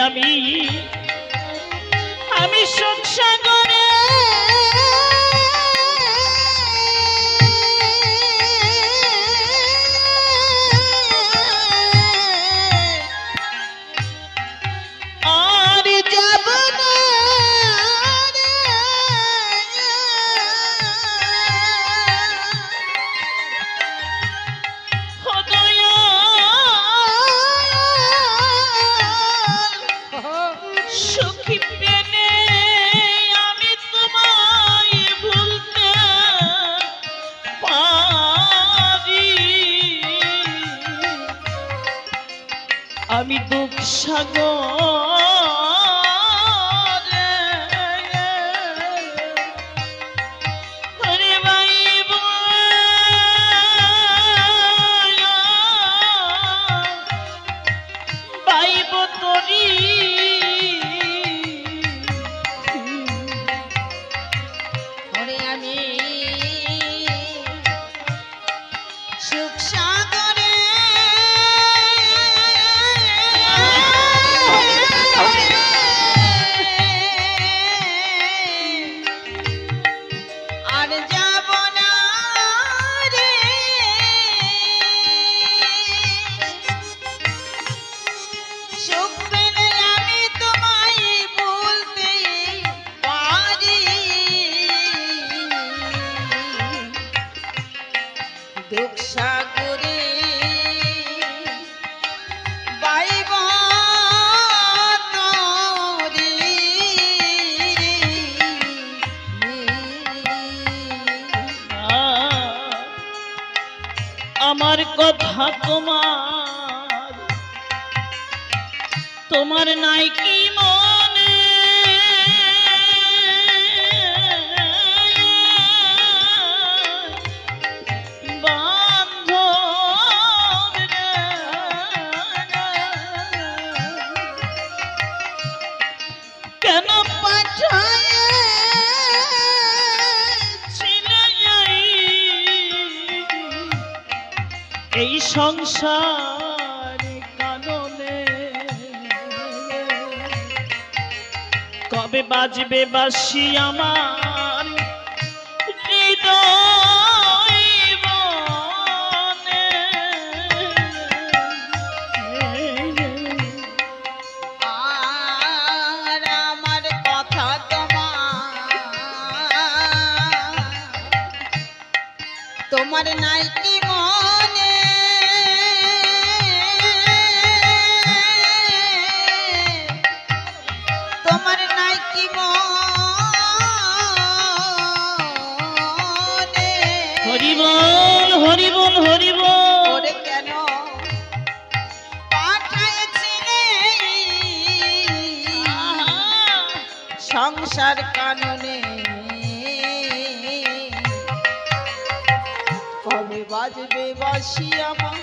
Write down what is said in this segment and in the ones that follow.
আমি সুখ সাগরে আমি দুঃখ সাগরে হরে বাইব বাইব তরি হরে আমি সুখ সাগরে দুঃখ সাগরে বাইব তরি আমার কথা তোমার নাই কি মনে কেন এই সংসার কাননে কবে বাজবে বাঁশি আমার হৃদয় বনে আর আমার কথা তোমার নাই কি মনে তোমার নাই কি মনে হরি বল হরি বল হরি বল ওরে কেন পাঠাইছিলে সংসার কাননে কবে বাজবে বাঁশি আমার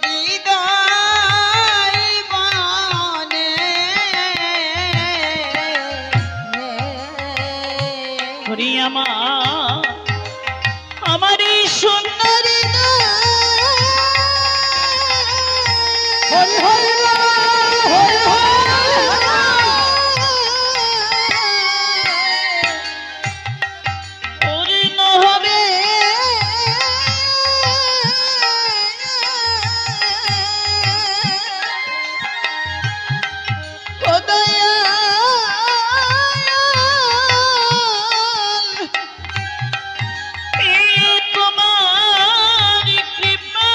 হৃদয় বনে হরি আমার এই সুন্দর হরি হরি হরি পূর্ণ হবে তোমার কৃপা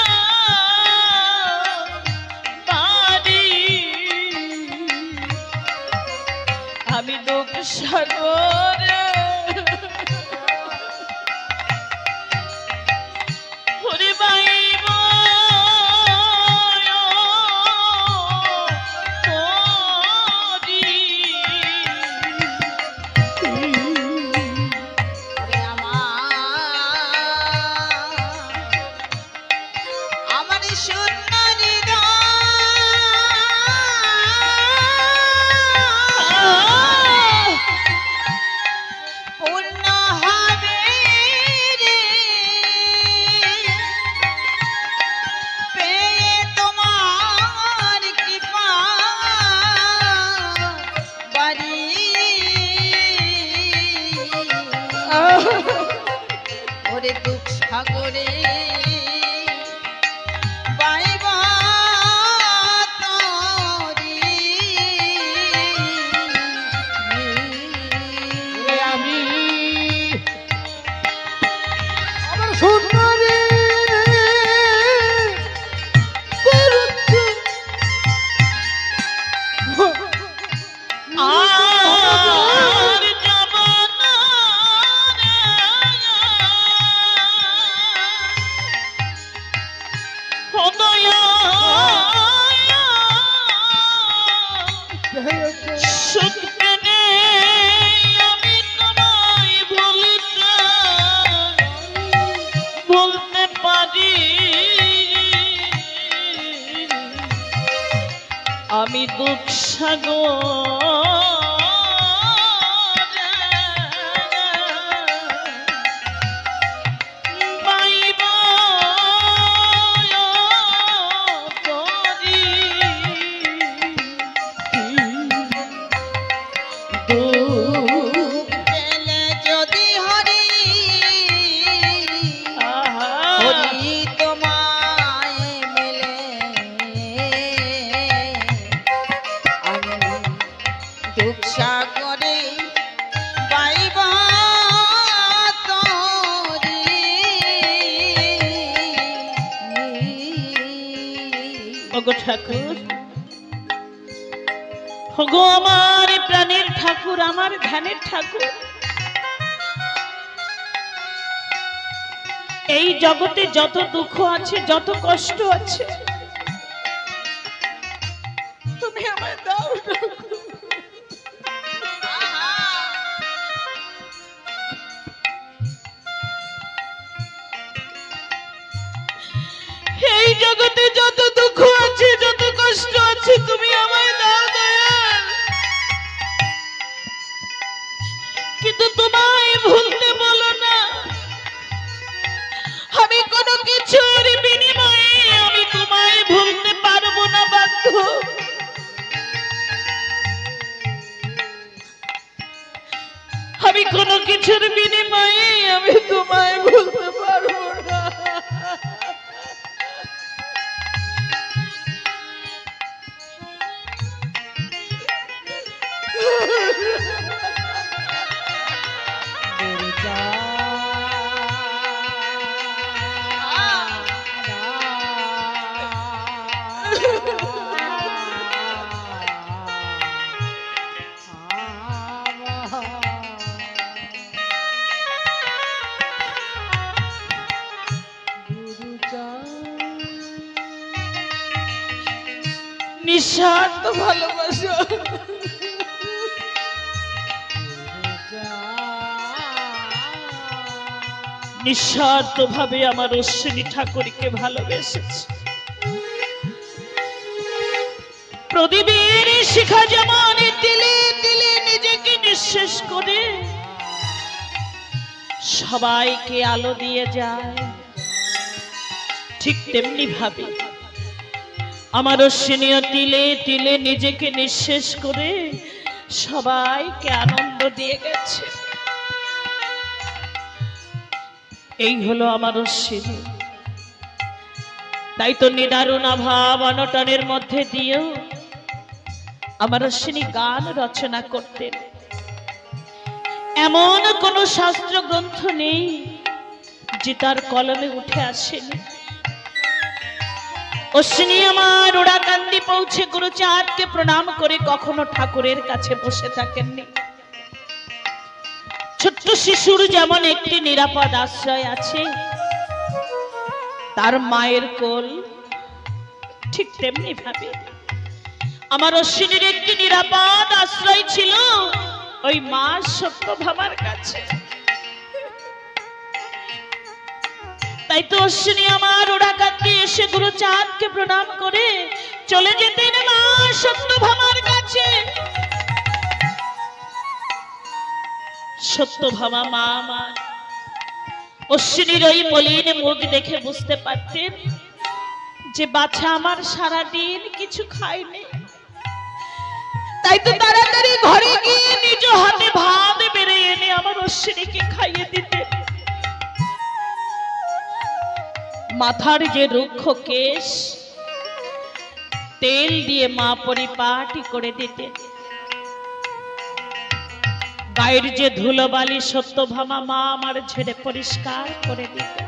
সাগরে বাইবা তরি আমি আমার সুন্দরী আর যাব না হদয়া সুখ পেনে আমি তোমায় বলতে পারি আমি দুঃখ সাগর বাইবা তরি দুঃখ পেলে যদি হরি আহা হরি তোমায় মেলে আমি দুঃখ সাগরে বাইবা তরি ওগো ঠাকুর, ওগো আমার প্রাণের ঠাকুর, আমার ধ্যানের ঠাকুর, এই জগতে যত দুঃখ আছে, যত কষ্ট আছে, তুমি আমায় দাও ঠাকুর। এই জগতে যত দুঃখ আছে, যত কষ্ট আছে, তুমি আমায় দাও দয়াল। কিন্তু তোমায় ভুলতে বলো না। আমি কোনো কিছুর বিনিময়ে আমি তোমায় ভুলতে পারবো না বাধ্য। আমি কোনো কিছুর বিনিময়ে আমি তোমায় ভুলতে পারবো না। নিঃস্বার্থ ভালোবাসা, নিঃস্বার্থ ভাবে আমার অশ্বিনী ঠাকুরকে ভালোবেসেছে। প্রদীপের শিখা যেমন তিলে তিলে নিজেকে নিঃশেষ করে সবাইকে আলো দিয়ে যায়, ঠিক তেমনি ভাবে আমার অশ্বিনীও তিলে তিলে নিজেকে নিঃশেষ করে সবাইকে আনন্দ দিয়ে গেছে। এই হলো আমার অশ্বিনী। তাই তো নিদারুণ ভাব অনটনের মধ্যে দিয়েও আমার অশ্বিনী গান রচনা করতেন। এমন কোন শাস্ত্র গ্রন্থ নেই যে তার কলমে উঠে আসেনি। অশ্বিনী আমার ওড়াকান্দি পৌঁছে গুরুচাঁদকে প্রণাম করে কখনো ঠাকুরের কাছে বসে থাকেননি। ছোট্ট শিশুর যেমন একটি নিরাপদ আশ্রয় আছে, তার মায়ের কোল, ঠিক তেমনি ভাবে আমার অশ্বিনীর একটি নিরাপদ আশ্রয় ছিল ওই মা সত্যভামার কাছে। তাই তো অশ্বিনী আমার ওড়াকান্দি এসে গুরুচাঁদকে প্রণাম করে চলে যেতেন মা সত্যভামার কাছে। সত্যভামা মা আমার অশ্বিনীর ওই মলিন মুখ দেখে বুঝতে পারতেন যে বাছা আমার সারাদিন কিছু খায়নি। তাই তো তাড়াতাড়ি ঘরে গিয়ে নিজ হাতে ভাত বেড়ে এনে আমার অশ্বিনীকে খাইয়ে দিতেন। মাথার যে রুক্ষ কেশ তেল দিয়ে মা পরিপাটি করে দিতেন, গায়ের যে ধুলোবালি সত্যভামা মা আমার ঝেড়ে পরিষ্কার করে দিতেন।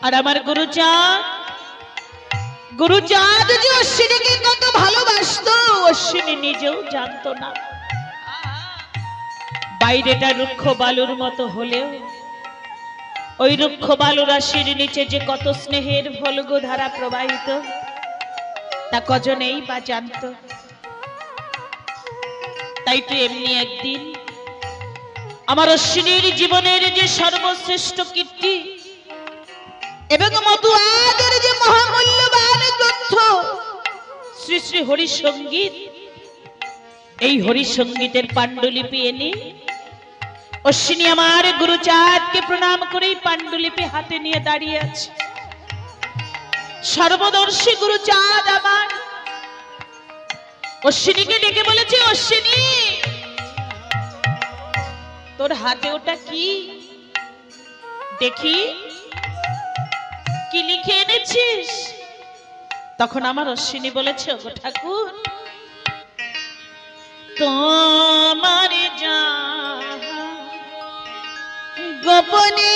আর আমার গুরুচাঁদ যে অশ্বিনীকে কত ভালোবাসতো অশ্বিনী নিজেও জানতো না। বাইরেটা রুক্ষ বালুর মতো হলেও ওই রুক্ষ বালু রাশির নিচে যে কত স্নেহের ফলগু ধারা প্রবাহিত তা কজনেই বা জানত। তাই তো এমনি একদিন আমার অশ্বিনীর জীবনের যে সর্বশ্রেষ্ঠ কীর্তি এবং মতুয়াদের যে মহামূল্যবান গ্রন্থ শ্রী শ্রী হরিসঙ্গীত, এই হরিসঙ্গীতের পাণ্ডুলিপি এনে অশ্বিনী আমার গুরুচাঁদকে প্রণাম করেই পাণ্ডুলিপি হাতে নিয়ে দাঁড়িয়ে আছে। সর্বদর্শী গুরুচাঁদ আমার অশ্বিনীকে ডেকে বলেছে, অশ্বিনী তোর হাতে ওটা কি দেখি, কি লিখে এনেছিস? তখন আমার অশ্বিনী বলেছে, ওগো ঠাকুর, তোমার যা গোপনে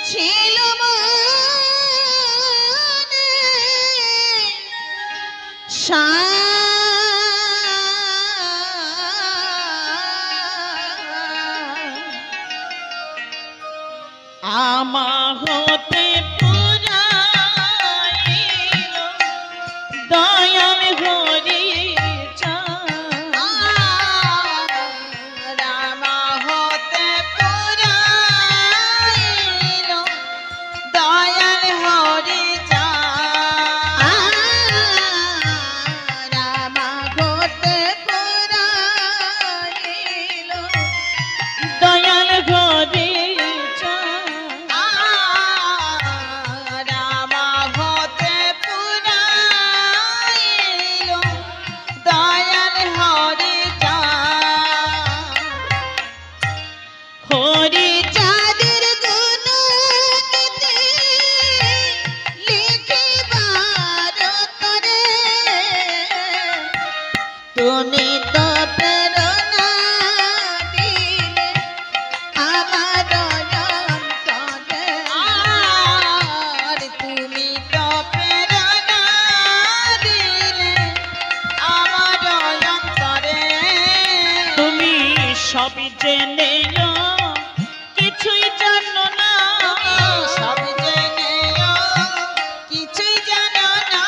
ছিল আমা হতে পুরাইল দয়াল হরি রামা হতে পুরাইল দয়াল হরি রামা হতে পুরাইল দয়াল হরি রামা হতে পুরাইল দয়াল হরি হরি চাঁদের গুণ লিখিবার তরে তুমি তো প্রেরণা দিলে আমার অন্তরে আর তুমি তো প্রেরণা দিলে আমার অন্তরে তুমি সবই জেনে কিছুই জানো না, সব জেনেও কিছুই জানো না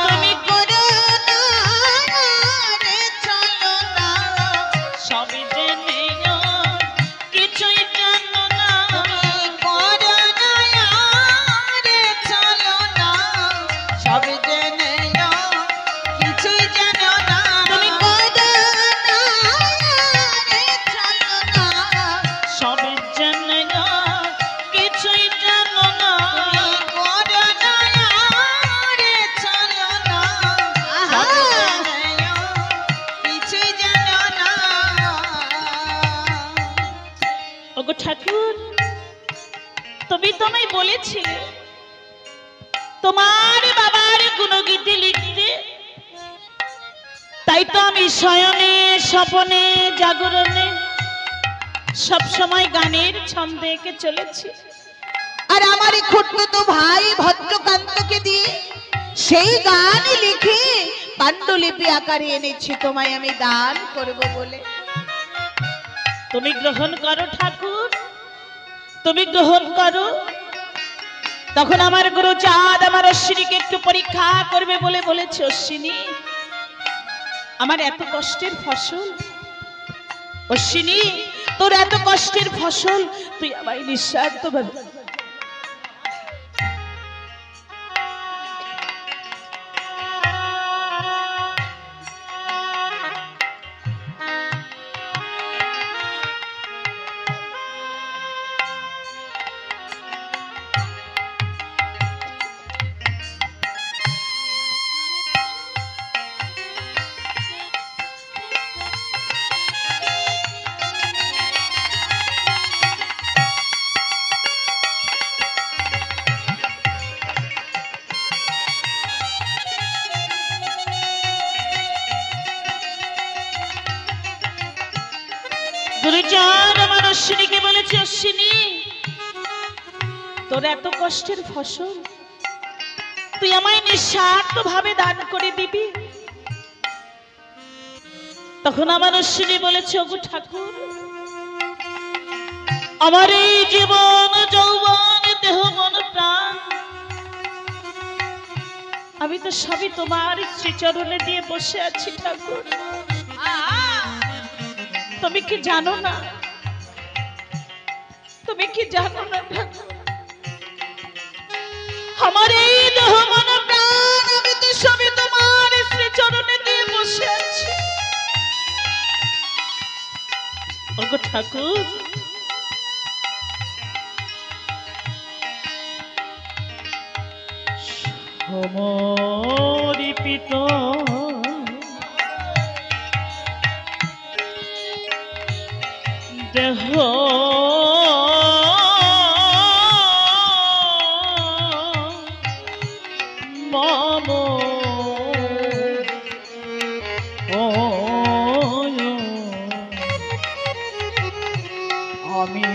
তুমি করুণা রে চলো না সবই জেনে কিছুই জানো না, করুণা রে চলো না সব জেনেও কিছুই জানো না তুমি করুণা রে চলো না সবই জেনে কিছুই জানো না, ওগো ঠাকুর, তুমি তোমায় বলেছিলে তোমার বাবার গুণগীতি লিখতে, তাই তো আমি শয়নে স্বপনে জাগরণে সবসময় গানের ছন্দে এঁকে চলেছি। আর আমার এই খুঁড়তুতো ভাই ভদ্রকান্তকে দিয়ে সেই গান লিখে পাণ্ডুলিপি আকারে এনেছি তোমায় আমি দান করব বলে। তুমি গ্রহণ করো ঠাকুর, তুমি গ্রহণ করো। তখন আমার গুরুচাঁদ আমার অশ্বিনীকে একটু পরীক্ষা করবে বলে বলেছে, অশ্বিনী আমার এত কষ্টের ফসল, অশ্বিনী তোর এত কষ্টের ফসল তুই আমায় নিঃস্বার্থ ভাবে গুরুজন আমার অশ্বিনীকে বলেছে, অশ্বিনী তোর এত কষ্টের ফসল তুই আমায় নিঃস্বার্থ ভাবে দান করে দিবি। তখন আমার অশ্বিনী বলেছে, ওগো ঠাকুর, আমার এই জীবন যৌবন দেহ মন প্রাণ আমি তো সবই তোমার শ্রীচরণে দিয়ে বসে আছি ঠাকুর। তুমি কি জানো না, তুমি কি জানো না ঠাকুর, আমার এই দেহ মন প্রাণ আমি তো সবই তোমার শ্রীচরণে দিয়ে বসে আছি। ওগো ঠাকুর, সমর্পিত দেহ মম আমি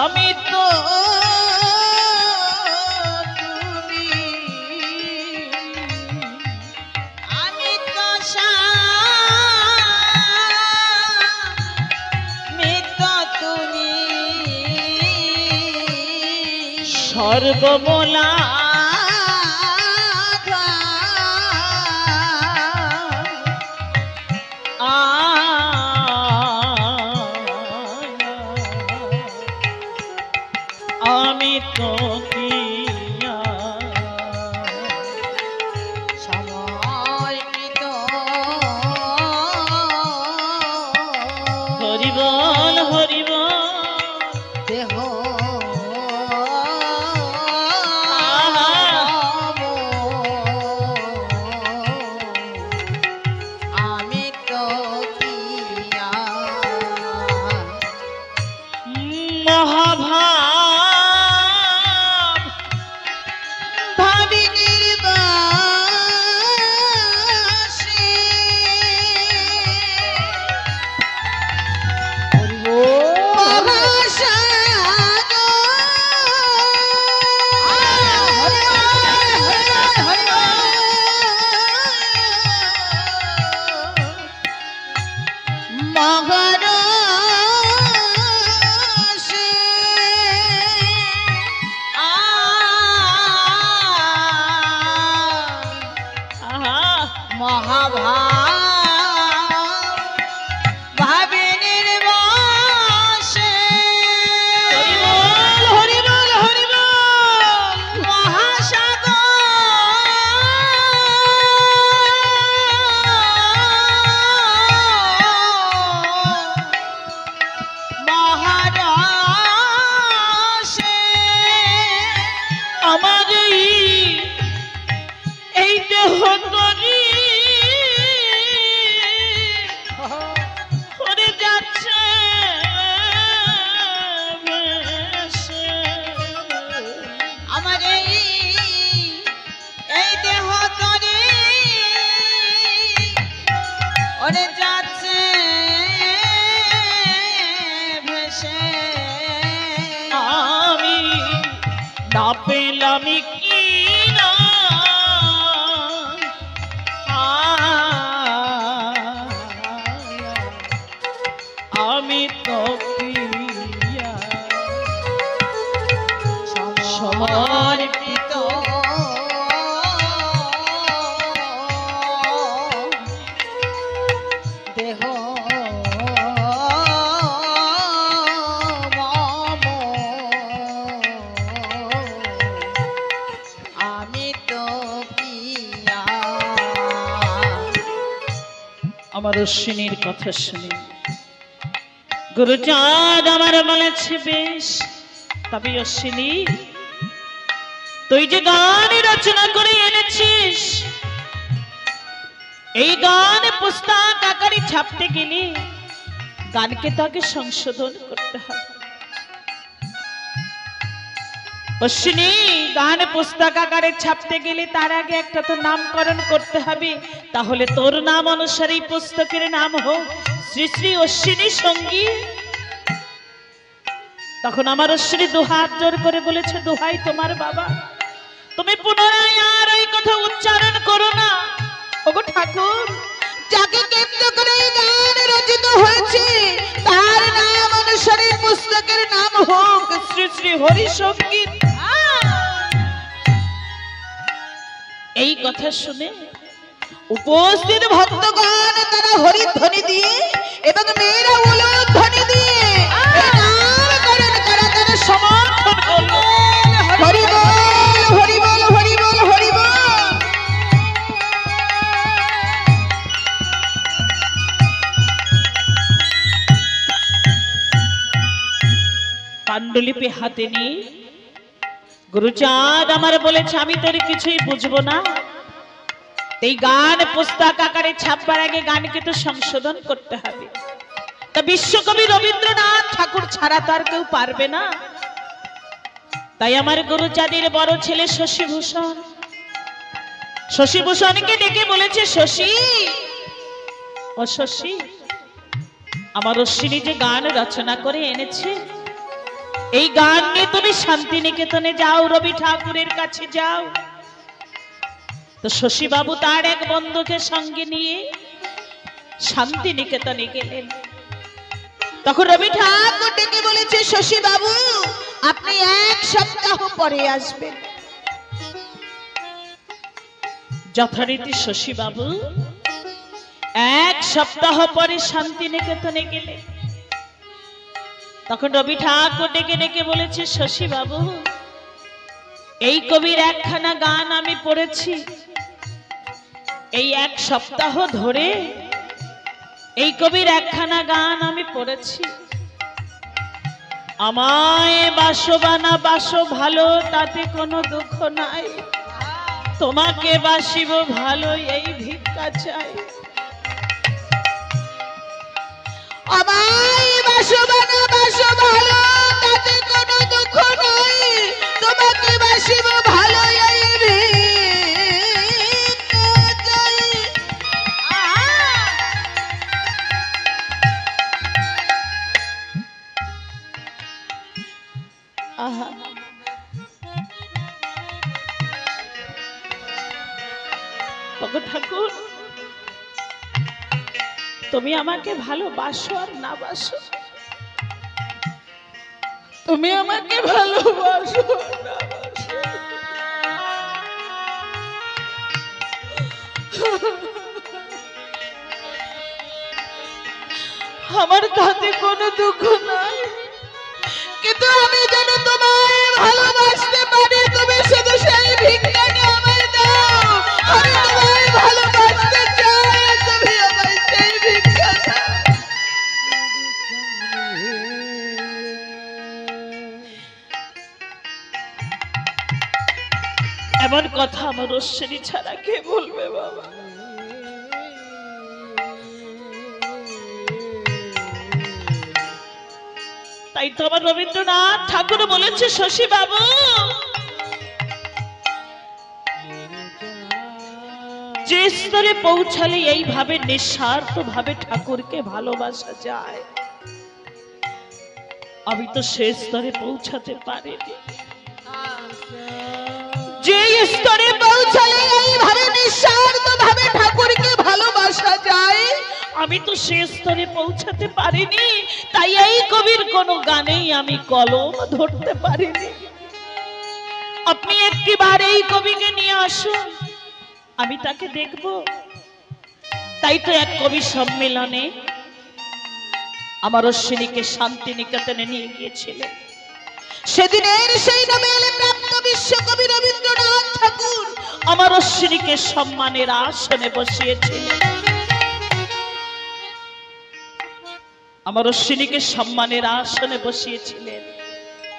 আমি তো তুমি, আমি তো তুমি সর্বমলা আমি তো দিয়া সমর্পিত। হরি বল হরি বল দেহ আমি তো দিয়া মহাভা না পেলাম কি না আমি তো সমর্পিত দেহ আমার অশ্বিনীর কথা শুনে গুরুচাঁদ আমার বলেছে, বেশ, তবে অশ্বিনী, তুই যে গান রচনা করে এনেছিস, এই গান পুস্তক আকারে ছাপতে গেলে গানকে তাকে সংশোধন করতে হবে। অশ্বিনী, গান পুস্তক আকারে ছাপতে গেলে তার আগে একটা তো নামকরণ করতে হবে। তাহলে তোর নাম অনুসারে এই পুস্তকের নাম হোক শ্রী শ্রী অশ্বিনী সঙ্গীত। তখন আমার অশ্বিনী দুহাত জোর করে বলেছে, দোহাই তোমার বাবা, তুমি পুনরায় আর এই কথা উচ্চারণ করো না। ওগো ঠাকুর, যাকে কেন্দ্র করে এই গান রচিত হয়েছে তার নাম অনুসারে পুস্তকের নাম হোক শ্রী শ্রী হরি সঙ্গীত। এই কথা শুনে উপস্থিত ভক্তগণ তারা হরিধ্বনি দিয়ে এবং মেয়েরা উলুধ্বনি দিয়ে এই নামকরণ করা তারা সমর্থন করলো। হরি বল, হরি বল, হরি বল, হরি বল। পাণ্ডুলিপি হাতে নিয়ে গুরুচাঁদ আমার বলেছে, আমি তোর কিছুই বুঝবো না, এই গান পুস্তক আকারে ছাপবার আগে গানকে তো সংশোধন করতে হবে। তা বিশ্বকবি রবীন্দ্রনাথ ঠাকুর ছাড়া তো আর কেউ পারবে না। তাই আমার গুরুচাঁদের বড় ছেলে শশীভূষণ, শশীভূষণকে ডেকে বলেছে, শশী, ও শশী, আমার অশ্বিনী যে গান রচনা করে এনেছে, এই গান নিয়ে তুমি শান্তিনিকেতনে যাও, রবি ঠাকুরের কাছে যাও। তো শশী বাবু তার এক বন্ধুকে সঙ্গে নিয়ে শান্তিনিকেতনে গেলেন। তখন রবি ঠাকুর ডেকে বলেছে, শশী বাবু, আপনি 1 সপ্তাহ পরে আসবেন। যথারীতি শশী বাবু 1 সপ্তাহ পরে শান্তিনিকেতনে গেলেন। তখন রবি ঠাকুর ডেকে ডেকে বলেছে, শশী বাবু, এই কবির একখানা গান আমি পড়েছি, এই 1 সপ্তাহ ধরে এই কবির একখানা গান আমি পড়েছি। আমায় বাসো বানা বাসো ভালো, তাতে কোনো দুঃখ নাই, তোমাকে বাসিব ভালো, এই ভিক্ষা চাই। আমায় বাসো বানা বাসো ভালো, তাতে কোনো দুঃখ নাই, তোমাকে বাসিব ভালো, এই ভিক্ষা চাই। আহা, ওগো ঠাকুর, তুমি আমাকে ভালোবাসো আর না বাসো, তুমি আমাকে ভালোবাসো না বাসো, আমার তাতে কোনো দুঃখ নাই, কিন্তু আমি যেন তোমায় ভালোবাসতে পারি, তুমি শুধু সেই ভিক্ষাটা আমায় দাও। আমি তোমায় ভালোবাসতে চাই, তুমি আমায় সেই ভিক্ষা দাও। এমন কথা আমার অশ্বিনী ছাড়া কে বলবে বাবা? তাই তো আমার রবীন্দ্রনাথ ঠাকুর বলেছে, শশী বাবু, যে স্তরে পৌঁছালে এইভাবে নিঃস্বার্থ ভাবে ঠাকুরকে ভালোবাসা যায়, আমি তো সে স্তরে পৌঁছাতে পারিনি। যে স্তরে পৌঁছালে এইভাবে নিঃস্বার্থ ভাবে ঠাকুরকে ভালোবাসা যায়, আমি তো সে স্তরে পৌঁছাতে পারিনি। তাই এই কবির কোনো গানেই আমি কলম ধরতে পারিনি। আপনি একটিবার এই কবিকে নিয়ে আসুন, আমি তাকে দেখব। তাই তো এক কবি সম্মেলনে আমার অশ্বিনীকে শান্তিনিকেতনে নিয়ে গিয়েছিলেন। সেদিনের সেই নোবেল প্রাপ্ত বিশ্বকবি রবীন্দ্রনাথ ঠাকুর আমার অশ্বিনীকে সম্মানের আসনে বসিয়েছিলেন। আমার অশ্বিনীকে সম্মানের আসনে বসিয়েছিলেন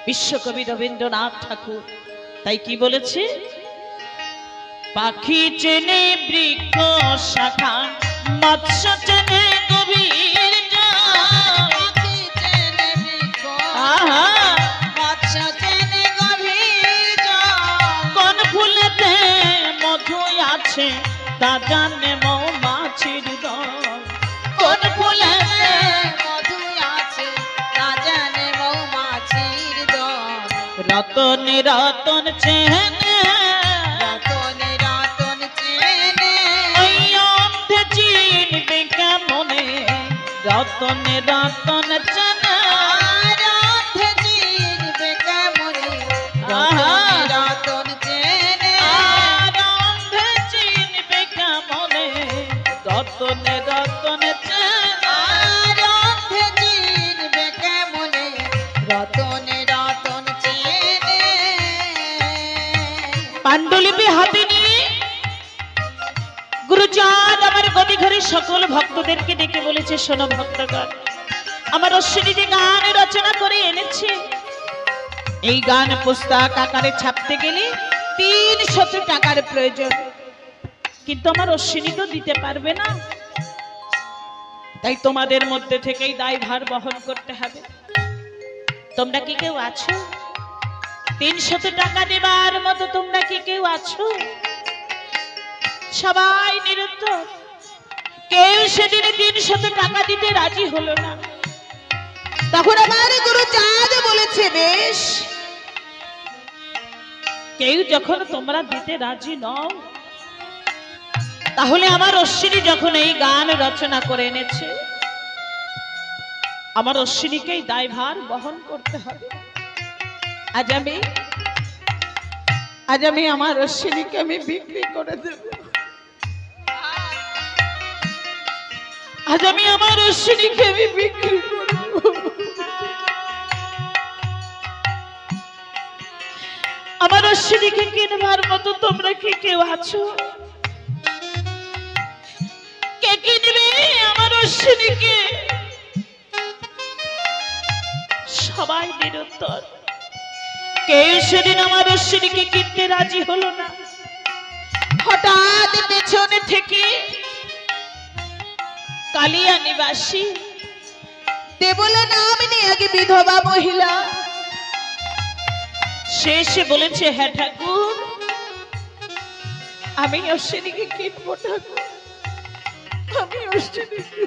বিশ্বকবি রবীন্দ্রনাথ ঠাকুর। তাই কি বলেছে? পাখি চেনে বৃক্ষ শাখা, মৎস্য চেনে গভীর জল। আহা, কোন ফুলেতে মধু আছে তা জানে মৌমাছির দল। কোন ফুলেতে রতনে রতন চেনে, ওই অন্ধে চিনবে কেমনে, রতনে রতন চেনে। আহা, আর অন্ধে চিনবে কেমনে, রতনে রতন চেনে। পাণ্ডুলিপি হাতে নিয়ে গুরুচাঁদ আমার গদি ঘরে সকল ভক্তদেরকে ডেকে বলেছে, শোনো ভক্তগণ, আমার অশ্বিনী যে গান রচনা করে এনেছে, এই গান পুস্তক আকারে ছাপতে গেলে 300 টাকার প্রয়োজন। কিন্তু আমার অশ্বিনী তো দিতে পারবে না, তাই তোমাদের মধ্যে থেকেই দায়ভার বহন করতে হবে। তোমরা কি কেউ আছো 300 টাকা দেবার মতো? তোমরা কি কেউ আছো? সবাই নিরুত্তর, কেউ সেদিনে 300 টাকা দিতে রাজি হলো না। তখন আমার গুরুচাঁদ বলেছে, বেশ, কেউ যখন তোমরা দিতে রাজি নও, তাহলে আমার অশ্বিনী যখন এই গান রচনা করে এনেছে, আমার অশ্বিনীকেই দায়ভার বহন করতে হবে। আজ আমি আমার অশ্বিনীকে আমি বিক্রি করে দেব। আজ আমি আমার অশ্বিনীকে আমি বিক্রি করব। আমার অশ্বিনীকে কিনবার মতো তোমরা কি কেউ আছো? কে কিনবে আমার অশ্বিনীকে? সবাই নিরুত্তর, কেউ সেদিন আমার অশ্বিনীকে কিনতে রাজি হলো না। হঠাৎ পেছনে থেকে কালিয়া নিবাসী দেবলা নাম নিয়ে আগে বিধবা মহিলা সে এসে বলেছে, হ্যাঁ ঠাকুর, আমি অশ্বিনীকে কিনবো ঠাকুর, আমি অশ্বিনীকে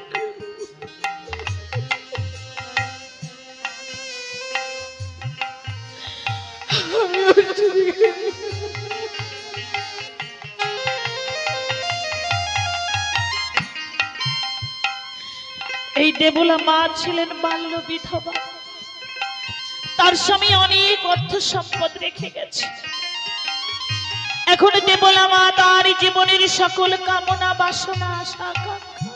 এই দেবলা মা ছিলেন বাল্য বিধবা, তার স্বামী অনেক অর্থ সম্পদ রেখে গেছে। এখন দেবলা মা তার জীবনের সকল কামনা বাসনা আশা আকাঙ্ক্ষা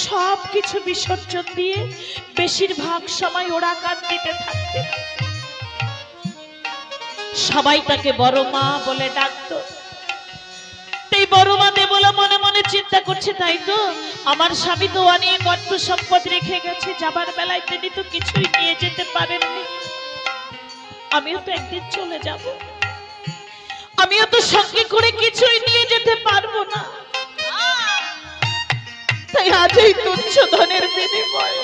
সবকিছু বিসর্জন দিয়ে বেশিরভাগ সময় ওরা কান্দিতে থাকতেন। সবাই তাকে বড় মা বলে ডাকতো। এই বড় মা দেবলা মনে মনে চিন্তা করছে, তাই তো আমার স্বামী তো অনেক অর্থ সম্পদ রেখে গেছে, যাবার বেলায় তিনি তো কিছুই নিয়ে যেতে পারেননি, আমিও তো একদিন চলে যাব, আমিও তো সঙ্গে করে কিছুই নিয়ে যেতে পারবো না। তাই আজ এই তুচ্ছ ধনের বিনিময়ে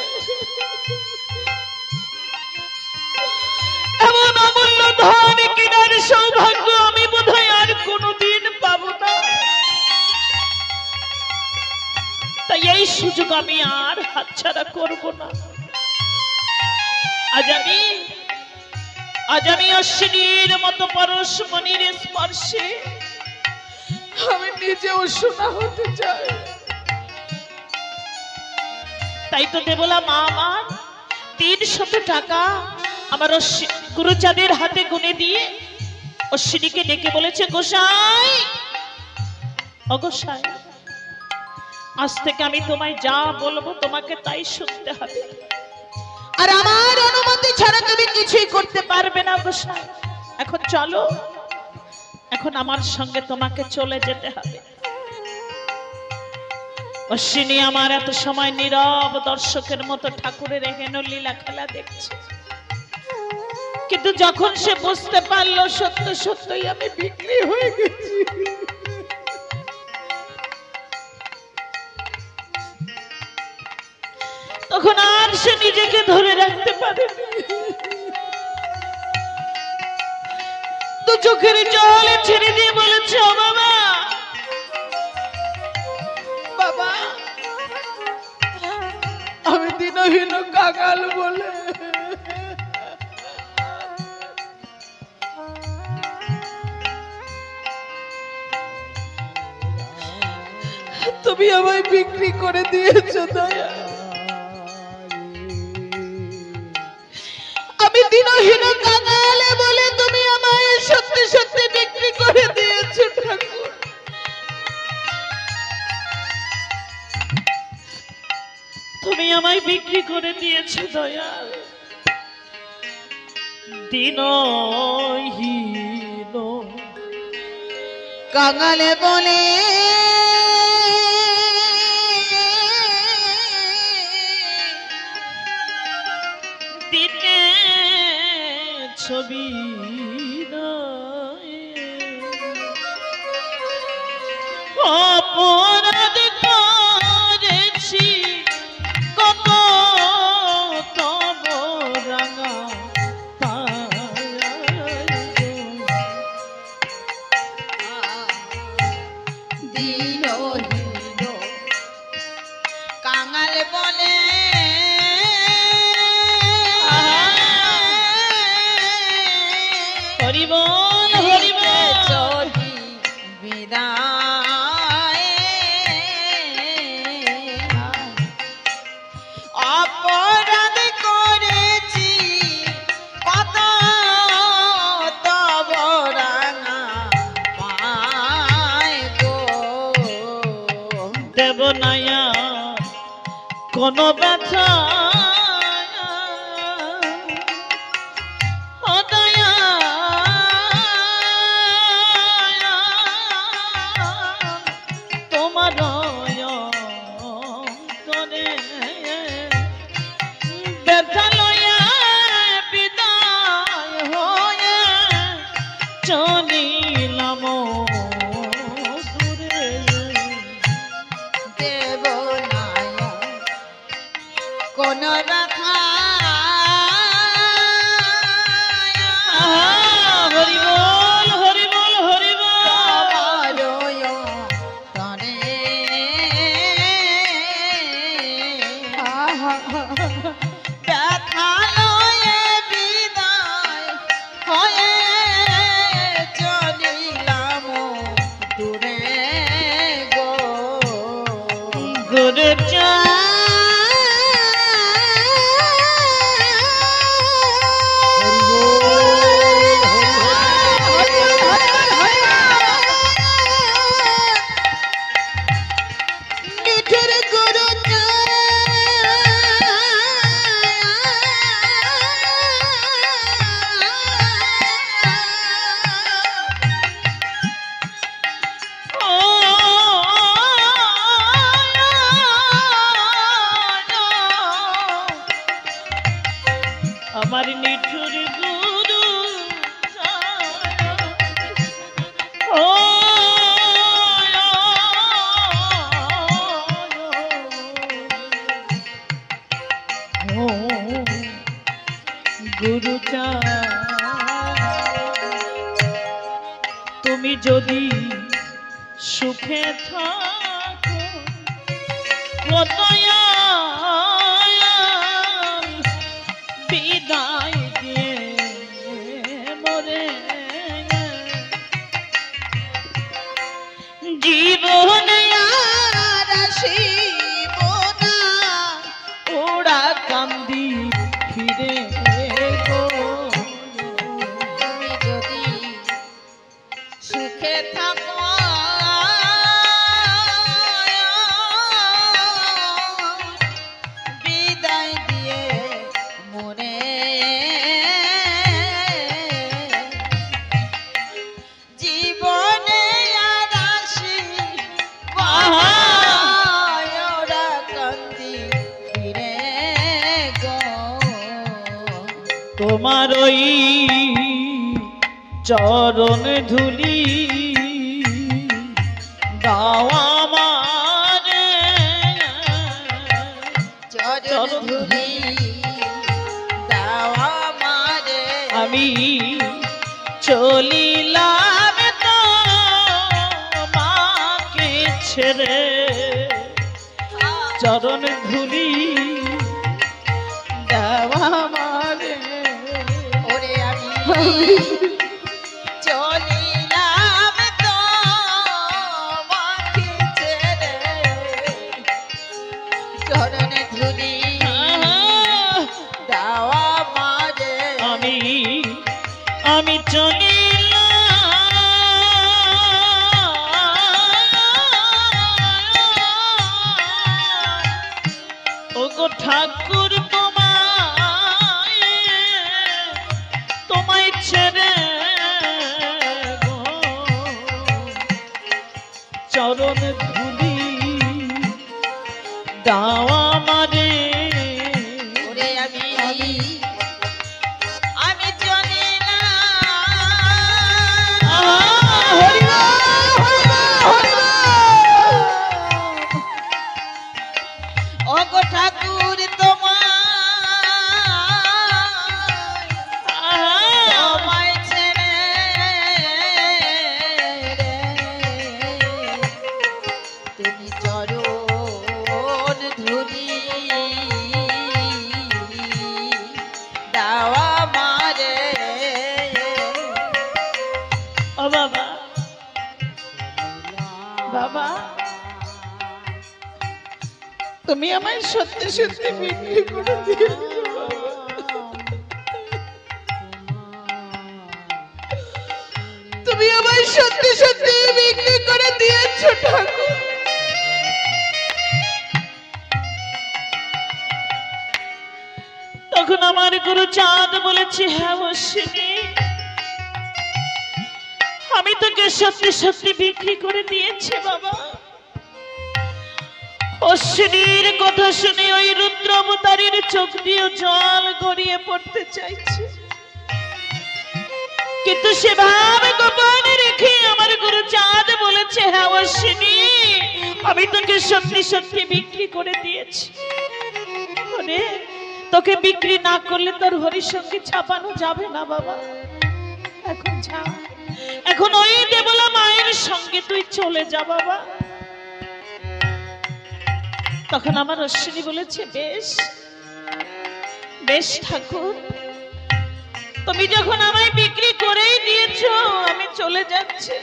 এমন অমূল্য ধন কেনার সৌভাগ্য আমি বোধহয় আর কোনোদিন পাবো না। তাই এই সুযোগ আমি আর হাতছাড়া করব না। আজ আমি অশ্বিনীর মতো পরশমণির স্পর্শে আমি নিজেও সোনা হতে চাই। তাই তো দেবলা মা আমার 300 টাকা আমার গুরুচাঁদের হাতে গুনে দিয়ে অশ্বিনীকে ডেকে বলেছে, গোসাই, ও গোসাই, আজ থেকে আমি তোমায় যা বলবো তোমাকে তাই শুনতে হবে, আর আমার অনুমতি ছাড়া তুমি কিছুই করতে পারবে না। গোসাই, এখন চলো, এখন আমার সঙ্গে তোমাকে চলে যেতে হবে। অশ্বিনী আমার এত সময় নীরব দর্শকের মতো ঠাকুরের হেন লীলা খেলা দেখছে, কিন্তু যখন সে বুঝতে পারলো সত্য সত্যই আমি বিক্রি হয়ে গেছি, তখন আর সে নিজেকে ধরে রাখতে পারেনি। তো চোখের জলে ছেড়ে দিয়ে বলেছে, ও বাবা, বাবা, আমি দিনহীন কাঙাল বলে তুমি আমায় বিক্রি করে দিয়েছো দয়া। আমি দিনহীন কাঙাল বলে তুমি আমায় সত্যি সত্যি বিক্রি করে দিয়েছো ঠাকুর। তুমি আমায় বিক্রি করে দিয়েছো দয়াল। দিনহীন কাঙালে বলে দিনে ছবি অপরাধ করেছি কত তব রাঙা দিনহীন কাঙাল বলে হরিবল হরিবল চলি বিদায় অপরাধ করেছি কত তব রাঙা পায় গো দেব নায়া কোন ব্যথা ও দয়া তোমার করে ব্যথা লয়া বিদায় হয়ে চলিলাম দূরে। দেব নায়া কোন ব্যথা হরিবল হরিবল হরিবল ব্যথা লয়ে বিদায় হয়ে চলিলাম দূরে গো গুরু মিঠের গুরু আমার নিঠুর গুরু ও গুরু তুমি যদি সুখে থাকো দয়া বিদায় দিয়ে মরে জীবন আর আসিব না ওরা কান্দি ফিরে গো তুমি যদি সুখে থাকো বিদায় দিয়ে মরে তোমার ওই চরণ ধুলি দাও আমারে চরণ ধুলি দাও আমারে আমি চলিলাম তো মাকে ছেড়ে চরণ ধুলি দাও আমারে ওরে আমি চলিলাম তোমাকে ছেড়ে চরণ ধুলি দাও আমারে আমি চলিলাম ওগো ঠাকুর তোমায় ছেড়ে গো চরণ ধুলি দাও আমারে ওরে আমি চলিলাম হরি ওগো ঠাকুর তোমায় ছেড়ে তুমি চরণ ধুলি দাও আমারে ও বাবা বাবা তুমি আমায় সত্যি সত্যি বিক্রি করে দিয়েছো বাবা। তুমি আমায় সত্যি সত্যি বিক্রি করে দিয়েছো ঠাকুর তখন আমার গুরু চাঁদ বলেছে হ্যাঁ অশ্বিনী আমি তোকে সত্যি সত্যি বিক্রি করে দিয়েছি বাবা। অশ্বিনীর কথা শুনে ওই রুদ্র অবতারের চোখ দিয়ে জল গড়িয়ে পড়তে চাইছে, কিন্তু সে ভাব গোপনে রেখে আমার গুরু চাঁদ বলেছে হ্যাঁ অশ্বিনী আমি তোকে সত্যি সত্যি বিক্রি করে দিয়েছি। ওরে তোকে বিক্রি না করলে তোর হরির সঙ্গে ছাপানো যাবে না বাবা। এখন যা, এখন ওই দেবলা মায়ের সঙ্গে তুই চলে যা বাবা। তখন আমার অশ্বিনী বলেছে বেশ বেশ ঠাকুর তুমি যখন আমায় বিক্রি করেই দিয়েছো আমি চলে যাচ্ছি।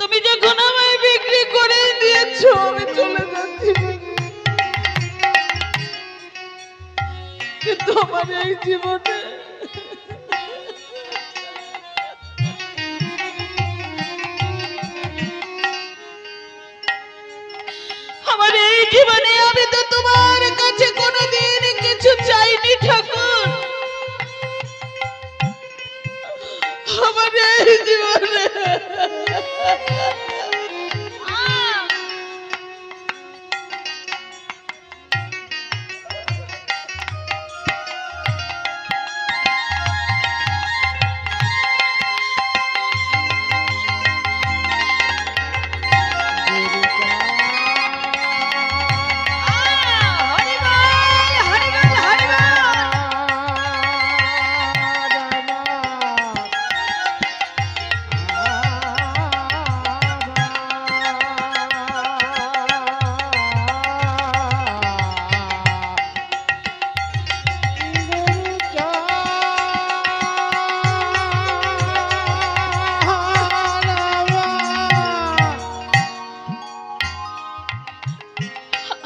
তুমি যখন আমায় বিক্রি করেই দিয়েছো আমি চলে যাচ্ছি, কিন্তু আমার এই জীবনে আমার এই জীবনে আমি তো তোমার কাছে কোনোদিন কিছু চাইনি ঠাকুর। আমার এই জীবনে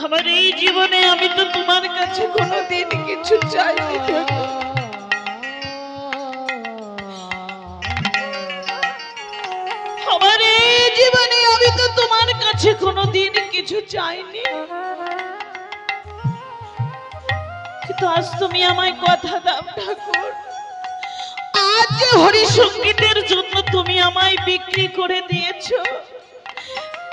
আমার এই জীবনে আমি তো তোমার কাছে কোনোদিন কিছু চাইনি ঠাকুর। আমার এই জীবনে আমি তো তোমার কাছে কোনোদিন কিছু চাইনি, কিন্তু আজ তুমি আমায় কথা দাও ঠাকুর, আজ যে হরি সঙ্গীতের জন্য তুমি আমায় বিক্রি করে দিয়েছো,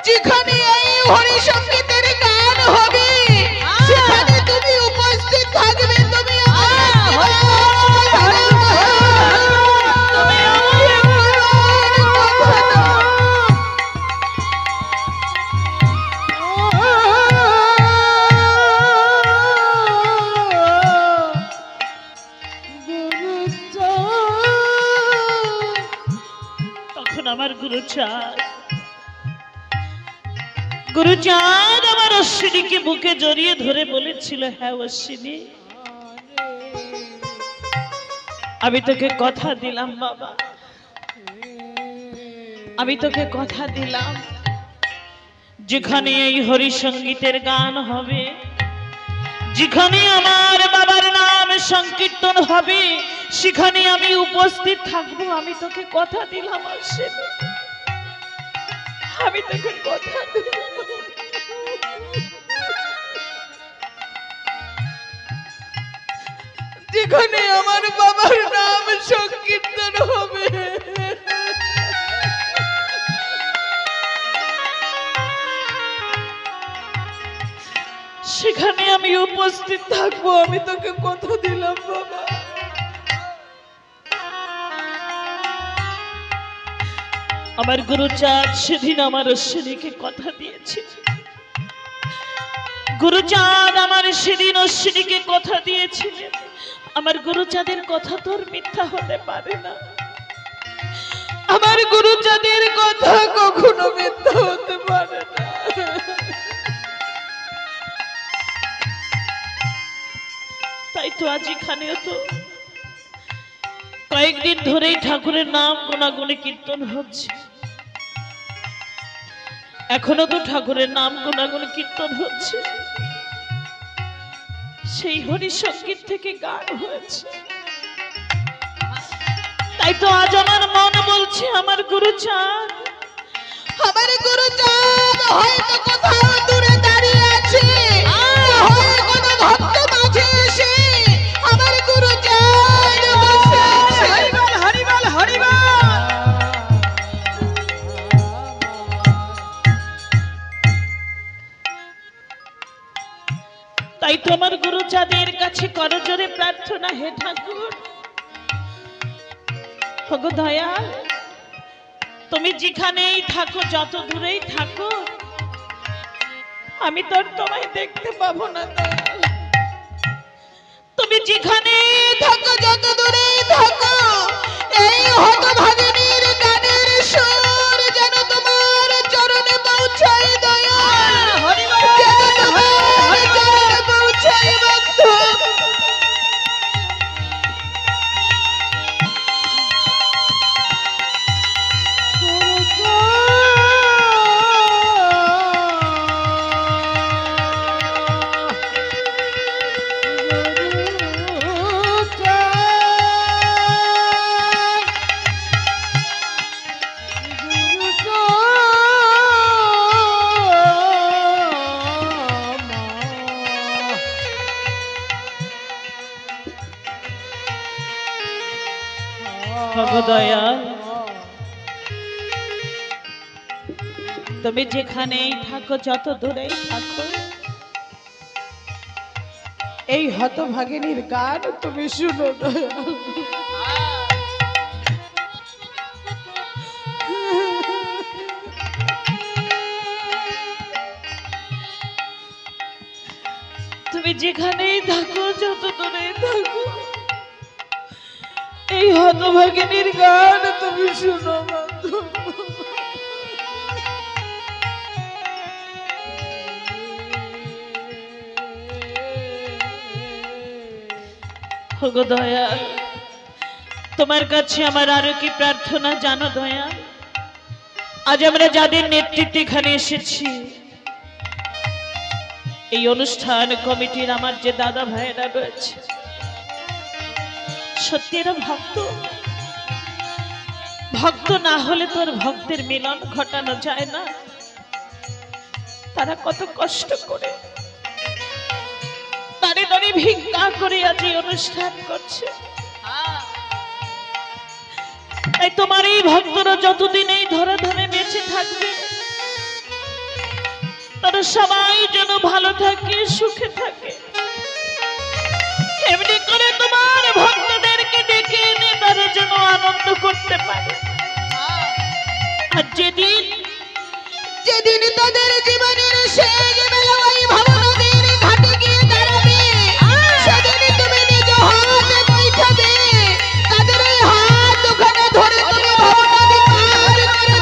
যেখানে এই হরি সঙ্গীতের গান হবে সেখানে তুমি উপস্থিত থাকবে, তুমি আমায় আমার গুরুচাঁদ। গুরুচাঁদ আমার অশ্বিনীকে বুকে জড়িয়ে ধরে বলেছিল, হ্যাঁ অশ্বিনী, আমি তোকে কথা দিলাম বাবা, আমি তোকে কথা দিলাম, যেখানে এই হরিসঙ্গীতের গান হবে, যেখানে আমার বাবার নাম সংকীর্তন হবে, সেখানে আমি উপস্থিত থাকবো। আমি তোকে কথা দিলাম অশ্বিনী, আমি তোকে কথা দিলাম। যেখানে আমার বাবার নাম সংকীর্তন হবে, সেখানে আমি উপস্থিত থাকবো। আমি তোকে কথা দিলাম বাবা। আমার গুরুচাঁদ সেদিন আমার অশ্বিনীকে কথা দিয়েছে। গুরুচাঁদ আমার সেদিন অশ্বিনীকে কথা দিয়েছিলেন। আমার গুরুচাঁদের কথা তোর মিথ্যা হতে পারে না। আমার গুরুচাঁদের কথা কখনো মিথ্যা হতে পারে না। তাই তো আজ এখানেও তো কয়েকদিন ধরেই ঠাকুরের নাম গুণাগুণে কীর্তন হচ্ছে। এখনো তো ঠাকুরের নাম গুণাগুণে কীর্তন হচ্ছে, সেই হরি সঙ্গীত থেকে গান হয়েছে। তাই তো আজ আমার মন বলছে, আমার গুরুচাঁদ, আমার গুরুচাঁদ হয়তো কোথাও দূরে দাঁড়িয়ে আছে, হয় কোনো ভক্ত মাঝে এসে আমার গুরুচাঁদ বসে আছে। হরিবল হরিবল হরিবল। তাই তো আমার গুরুচাঁদের কাছে করজোরে প্রার্থনা, হে ঠাকুর, ওগো দয়াল, তুমি যেখানেই থাকো, যত দূরেই থাকো, আমি তো আর তোমায় দেখতে পাবো না দয়াল। তুমি যেখানে থাকো, যত দূরে থাকো, এই হতভাগিনীর গানের সুর যেন তোমার চরণে পৌঁছায় দয়াল। যেন তোমার চরণে পৌঁছায় বন্ধু। ওগো দয়াল, তুমি যেখানেই থাকো, যত দূরেই থাকো, এই হতভাগিনীর গান তুমি শুনো দয়াল। তুমি যেখানেই থাকো, যত দূরেই থাকো, এই হতভাগিনীর গান তুমি শুনো বন্ধু। ওগো দয়াল, তোমার কাছে আমার আরো কি প্রার্থনা জানো দয়াল? আজ আমরা যাদের নেতৃত্বে এখানে এসেছি, এই অনুষ্ঠান কমিটির আমার যে দাদা ভাইয়েরা রয়েছে, সত্যি এরা ভক্ত। ভক্ত না হলে তোর ভক্তের মিলন ঘটানো যায় না। তারা কত কষ্ট করে দাঁড়িয়ে দাঁড়িয়ে ভিক্ষা করে আজ এই অনুষ্ঠান করছে। তাই তোমার এই ভক্তরা যতদিন এই ধরে ধরে বেঁচে থাকবে, তারা সবাই যেন ভালো থাকে, সুখে থাকে। এমনি করে তোমার ভক্তদেরকে ডেকে এনে তারা যেন আনন্দ করতে পারে। আর যেদিন যেদিন তাদের জীবনের শেষ বেলা ওই ভাবনদীর ঘাটে গিয়ে দাঁড়াবে, সেদিন তুমি নিজ হাতে বৈঠাবে, তাদের ওই হাত ওখানে ধরে তুমি ভাবনদী পার করে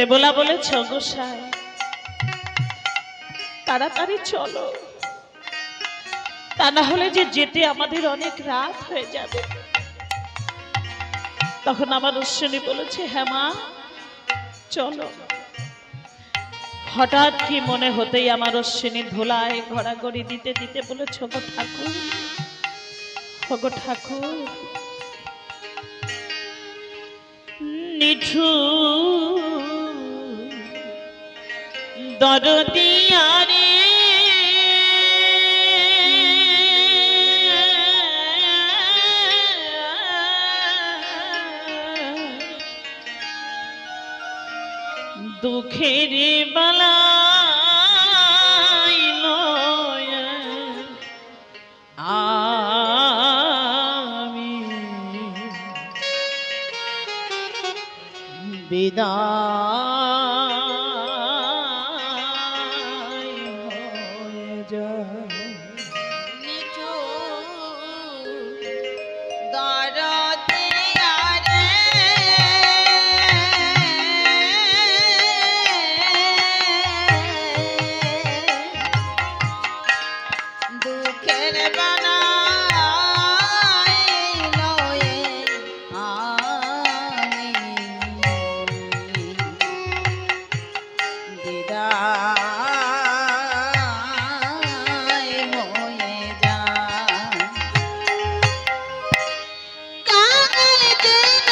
দেবলা বলেছ গোসাই তাড়াতাড়ি চলো, তা না হলে যে যেতে আমাদের অনেক রাত হয়ে যাবে। তখন আমার অশ্বিনী বলেছে হ্যাঁ মা চলো। হঠাৎ কি মনে হতেই আমার অশ্বিনী ধোলায় ঘোরাঘড়ি দিতে দিতে বলেছ গো ঠাকুর, গো ঠাকুর নিঠু দরদিয়ারে দুঃখের বালাই লয় আমি বিদায় হয়ে যায়। নিঠু দরদিয়ারে দুঃখের বালাই লয়ে আমি বিদায় হয়ে যায়। কাঙাল যেন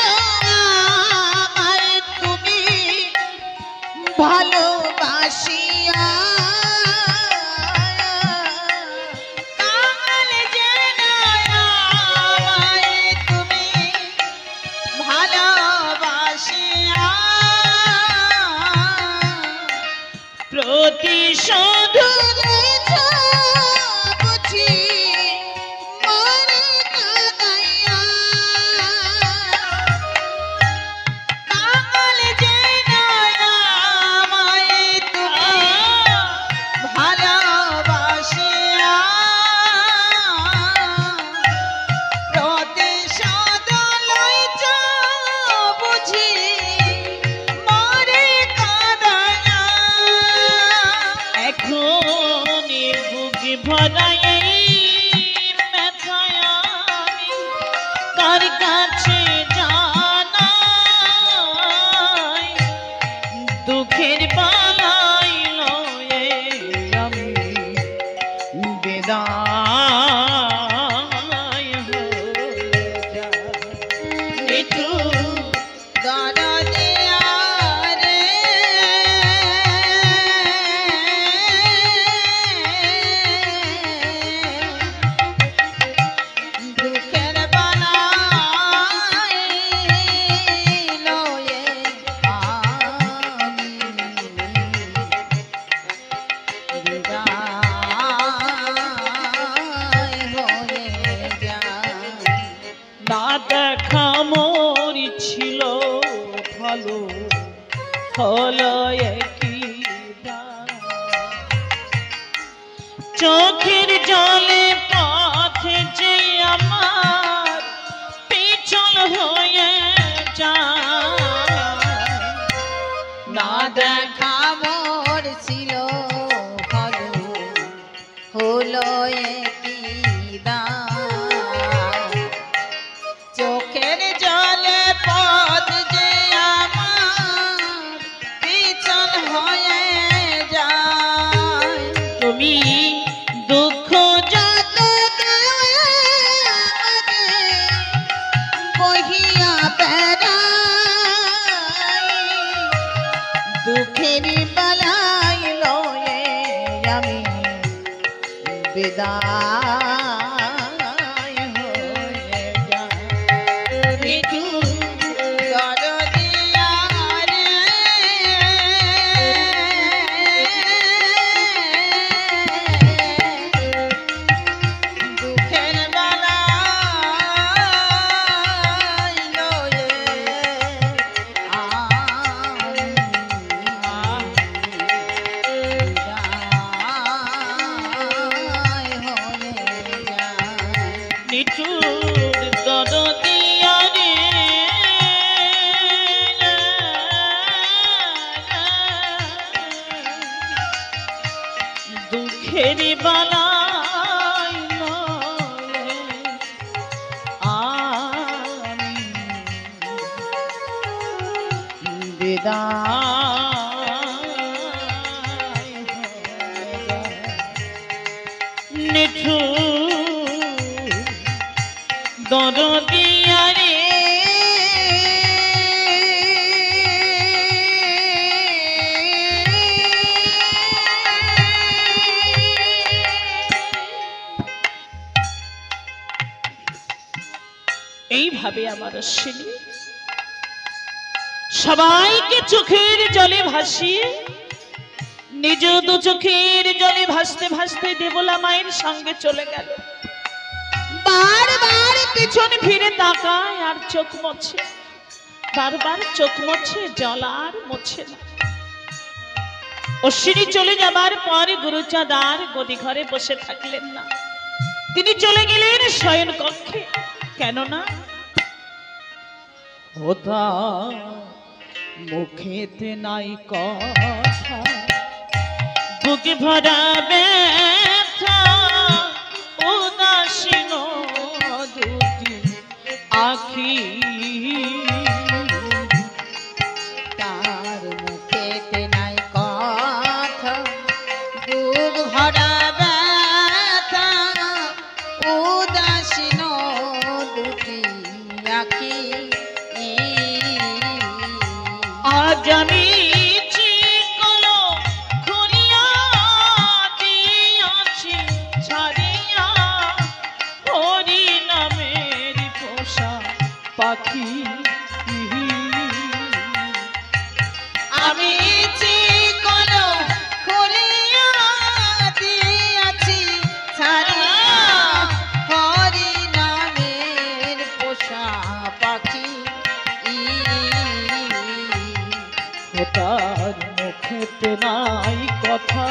আমার তুমি ভালোবাসিয়া, কাঙাল যেন আমায় তুমি ভালোবাসিয়া প্রতিশোধ ধরেছ বুঝি মরে কাঁদাইয়া, কাঙাল যেন আমায় তুমি ভালোবাসিয়া প্রতিশোধ লইছ বুঝি মরে কাঁদাইয়া। এখন বুকে ভরাই ব্যথায় আমি কার কাছে জানাই দুঃখের বালাই লয়ে আমি বিদায় হয়ে যায়। নিঠু দরদিয়ারে দুঃখের বালাই লয়ে আমি বিদায় হয়ে যায়। না দেখা মোর ছিল ভালো হলো একই দান। চোখের জলে পথে যে আমার পিছল হয়ে যায়। না দেখা মোর ছিল ভালো হলো একই দান। চোখের জলে পথ যে আমার পিছন হয়ে যায়। তুমি দুঃখ যত দেওয়া আমাকে বহিয়া বেড়াই, দুঃখের বালাই লয়ে আমি বিদায় বিদায় নিঠুর দরদিয়া রে এইভাবে আমার অশ্বিনী সবাইকে চোখের জলে ভাসিয়ে নিজ দু চোখের জলে ভাসতে ভাসতে দেবলা মায়ের সঙ্গে চলে গেল। বারবার পিছনে ফিরে তাকায় আর চোখ মোছে, বারবার চোখ মোছে, জল আর মোছে না। অশ্বিনী চলে যাবার পর গুরুচাঁদ আর গদি ঘরে বসে থাকলেন না, তিনি চলে গেলেন শয়ন কক্ষে। কেননা ওটা মুখেতে নাই কথা, বুকে ভরা ব্যথা, উদাসীন দুটি আখি, তার মুখেতে নাই কথা, বুক ভরা ব্যথা, উদাসীন দুটি আখি। আজ আমি চিকলো খুলিয়া দিয়াছি ছাড়িয়া, হরি নামের পোষা পাখি। আমি চিকলো খুলিয়া দিয়াছি ছাড়িয়া, হরি নামের পোষা পাখি। তার মুখেতে নাই কথা,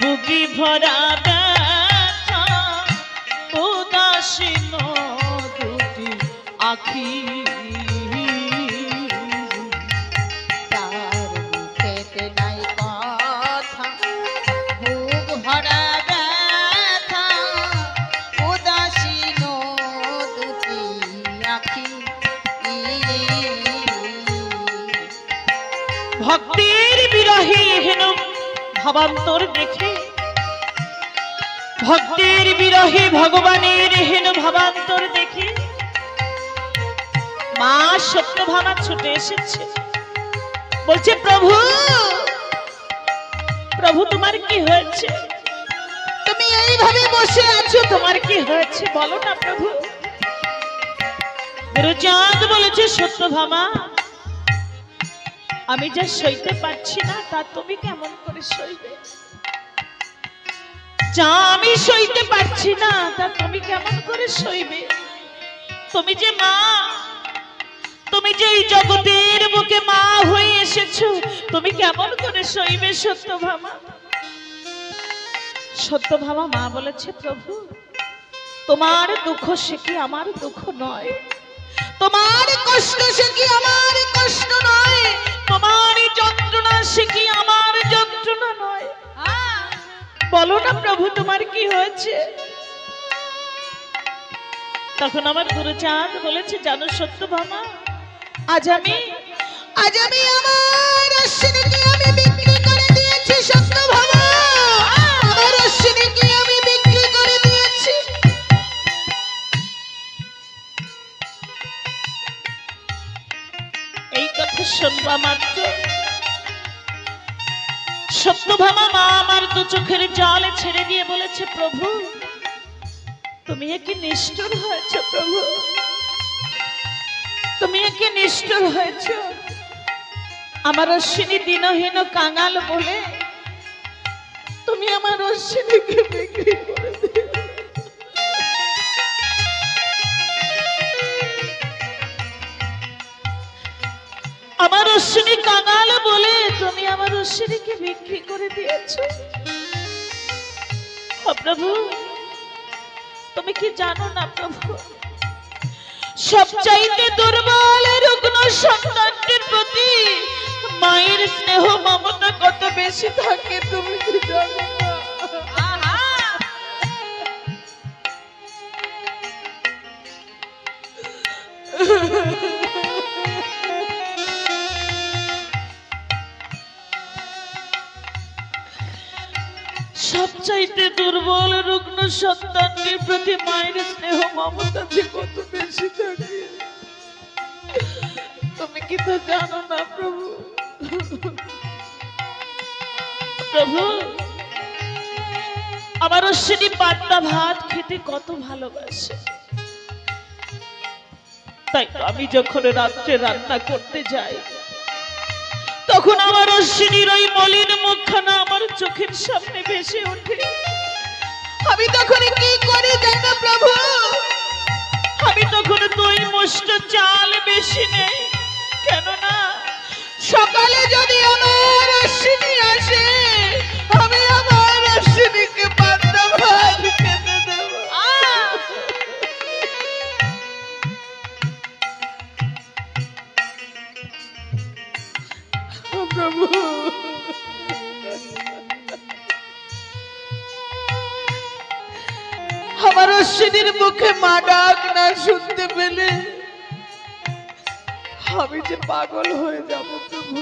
বুকি ভরা ব্যথা, উদাসীন দুটি আখি। তার মুখেতে নাই কথা, বুক ভরা ব্যথা, উদাসীন দুটি আখি। ভক্তির বিরহে হেন ভাবান্তর দেখে, ভক্তির বিরহে ভগবানের হেন ভাবান্তর দেখে মা সত্যভামা ছুটে এসেছে, বলছে প্রভু, প্রভু তোমার কি হয়েছে? তুমি এইভাবে বসে আছো, তোমার কি হয়েছে বলো না প্রভু। গুরুচাঁদ বলেছে সত্যভামা, আমি যা সইতে পারছি না তা তুমি কেমন করে সইবে? যা আমি সইতে পারছি না তা তুমি কেমন করে সইবে? তুমি যে মা, তুমি যে এই জগতের বুকে মা হয়ে এসেছো, তুমি কেমন করে সইবে সত্যভামা? সত্যভামা মা বলেছে প্রভু, তোমার দুঃখ সে কি আমার দুঃখ নয়, তোমার কষ্ট সে কি আমার কষ্ট নয়, তোমার যন্ত্রণা সে কি আমার যন্ত্রণা নয়। বলো না প্রভু তোমার কি হয়েছে? তখন আমার গুরুচাঁদ বলেছে, জানো সত্যভামা, আজ আমি আমার অশ্বিনীকে আমি বিক্রি করে দিয়েছি সত্যভামা, আমার অশ্বিনীকে আমি বিক্রি করে দিয়েছি। এই কথা শুনবা মাত্র সত্যভামা মা আমার দু চোখের জল ছেড়ে দিয়ে বলেছে, প্রভু তুমি কি নিষ্ঠুর হয়েছ? প্রভু তুমি কি নিষ্ঠুর হয়েছ? আমার অশ্বিনী দিনহীন কাঙাল বলে তুমি আমার অশ্বিনীকে বিক্রি করে দিলে। আমার অশ্বিনী কাঙাল বলে তুমি আমার অশ্বিনীকে বিক্রি করে দিয়েছো। প্রভু তুমি কি জানো না প্রভু, সবচাইতে দুর্বল রুগ্ন সন্তানটির প্রতি মায়ের স্নেহ মমতা কত বেশি থাকে তুমি কি জানো না? দুর্বল রুগ্ন সন্তানটির প্রতি মায়ের স্নেহ মমতা যে কত বেশি থাকে তুমি কি তো জানো না প্রভু। প্রভু আমার অশ্বিনী পান্তা ভাত খেতে কত ভালোবাসে, তাই তো আমি যখন রাত্রে রান্না করতে যাই তখন আমার অশ্বিনীর ওই মলিন মুখখানা আমার চোখের সামনে ভেসে ওঠে। আমি তখন কি করি জানো প্রভু? আমি তখন 2 মুষ্ট চাল বেশি নেই, কেননা সকালে যদি আমার অশ্বিনী আসে আমি আমার অশ্বিনীকে পান্তা ভাত খেতে দেব। প্রভু আমার অশ্বিনীর মুখে মা ডাক না শুনতে পেলে আমি যে পাগল হয়ে যাব প্রভু,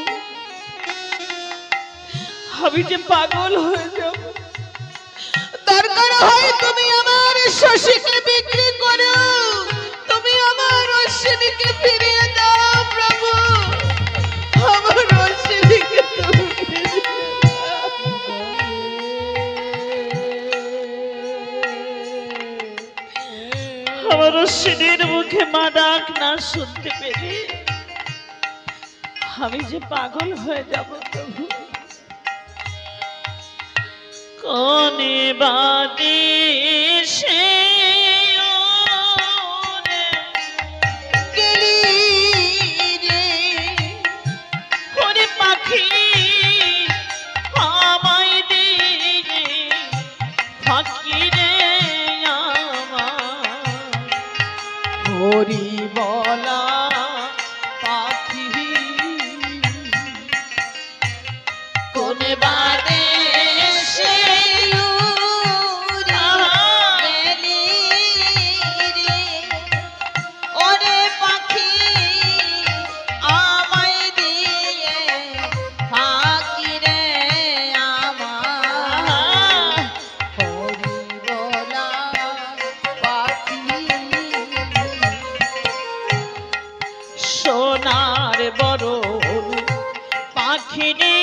আমি যে পাগল হয়ে যাব। দরকার হয় তুমি আমার শশীকে বিক্রি করো, তুমি আমার অশ্বিনীকে ফিরিয়ে দাও প্রভু, আমার অশ্বিনীকে তুমি ফিরিয়ে দাও। আমার অশ্বিনীর মুখে মা ডাক না শুনতে পেলে আমি যে পাগল হয়ে যাব প্রভু। কোনে বাদেশে গেলি রে ওরে পাখি আমায় দে ফাঁকি রে আমার হরি বলা পাখি কোন বাদেশে উড়ে গেলি রে, ওরে পাখি আমায় দিয়ে ফাঁকি রে আমার, হরি বলা পাখি সোনার বড় পাখি রে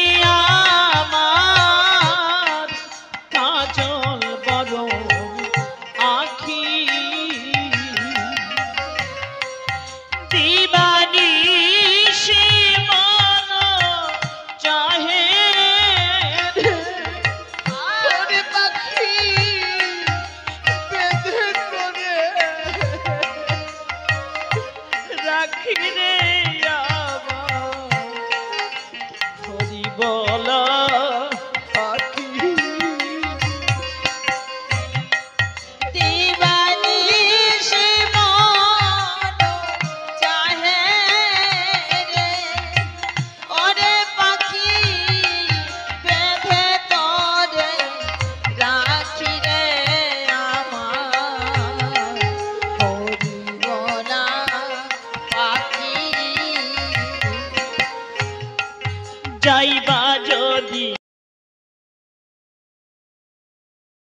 আমার কাজল বড় আখি দিবানিশি মন চাহে ওরে পাখি বেঁধে করে রাখি রে আমার হরি বলা পাখি দিবানিশি মন চাহে রে, ওরে পাখি বেঁধে তোরে রাখি রে আমার, হরি বলা পাখি যাইবা